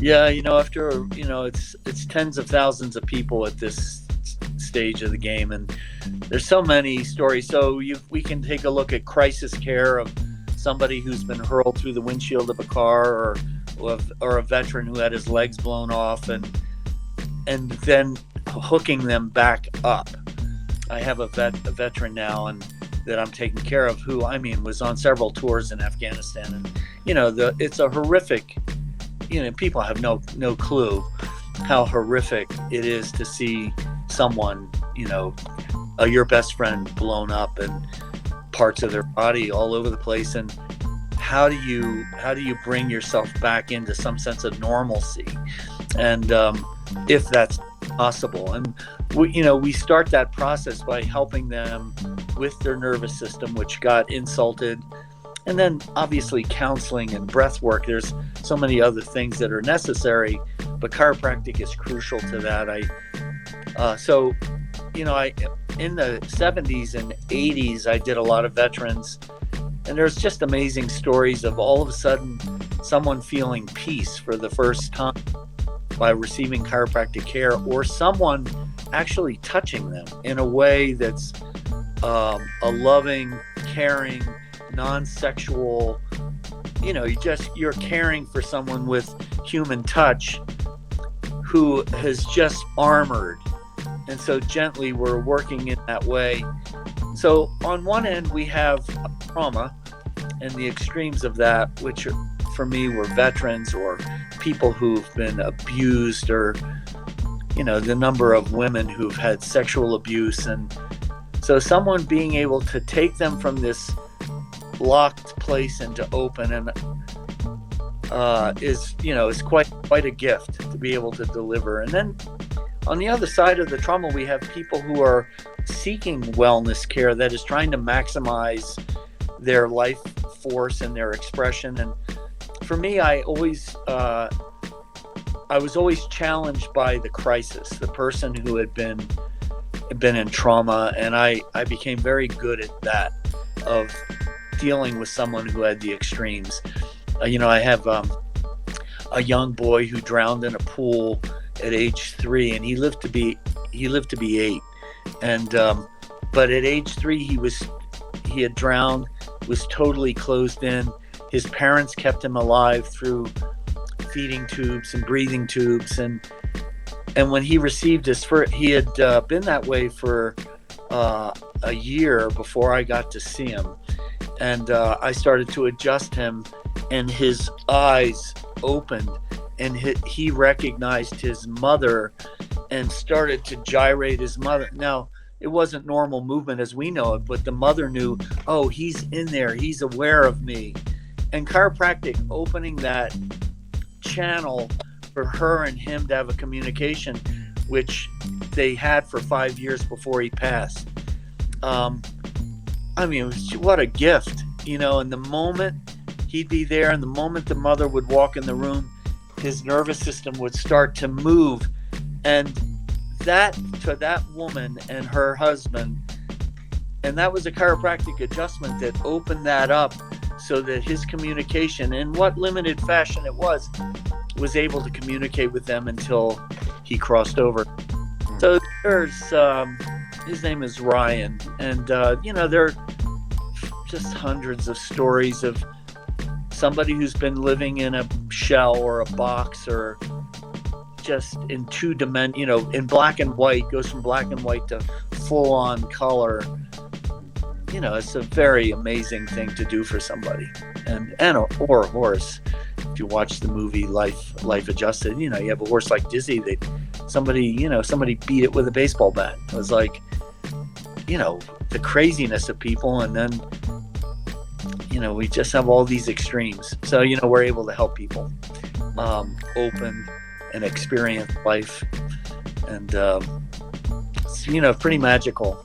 Yeah, after it's tens of thousands of people at this stage of the game, and there's so many stories. So we can take a look at crisis care of somebody who's been hurled through the windshield of a car, or a veteran who had his legs blown off, and then hooking them back up. I have a veteran now, and that I'm taking care of, who was on several tours in Afghanistan, and it's a horrific. People have no clue how horrific it is to see someone, your best friend, blown up and parts of their body all over the place. And how do you bring yourself back into some sense of normalcy, and if that's possible? And we start that process by helping them with their nervous system, which got insulted, and then obviously counseling and breath work. There's so many other things that are necessary, but chiropractic is crucial to that. I in the 70s and 80s, I did a lot of veterans, and there's just amazing stories of all of a sudden someone feeling peace for the first time by receiving chiropractic care, or someone actually touching them in a way that's a loving, caring, non-sexual, you're caring for someone with human touch who has just armored. And so gently we're working in that way. So on one end we have trauma and the extremes of that, which for me were veterans or people who've been abused, or the number of women who've had sexual abuse. And so someone being able to take them from this locked place into open, and is quite a gift to be able to deliver. And then on the other side of the trauma, we have people who are seeking wellness care that is trying to maximize their life force and their expression. And for me, I was always challenged by the crisis, the person who had been in trauma, and I became very good at that, of dealing with someone who had the extremes. I have a young boy who drowned in a pool at age 3, and he lived to be 8. And but at age 3, he had drowned, was totally closed in. His parents kept him alive through feeding tubes and breathing tubes, and when he received his first, he had been that way for a year before I got to see him. And I started to adjust him, and his eyes opened, and he recognized his mother and started to gyrate his mother. Now, it wasn't normal movement as we know it, but the mother knew, oh, he's in there, he's aware of me. And chiropractic opening that channel for her and him to have a communication, which they had for 5 years before he passed. What a gift, and the moment he'd be there, and the moment the mother would walk in the room, his nervous system would start to move. And that, to that woman and her husband, and that was a chiropractic adjustment that opened that up, so that his communication, in what limited fashion it was able to communicate with them until he crossed over. So there's his name is Ryan, and there are just hundreds of stories of somebody who's been living in a shell or a box, or just in in black and white, goes from black and white to full on color. It's a very amazing thing to do for somebody, or a horse. If you watch the movie Life Adjusted, you have a horse like Dizzy. Somebody beat it with a baseball bat. It was like, the craziness of people, and then, we just have all these extremes. So, we're able to help people open and experience life, and it's, pretty magical.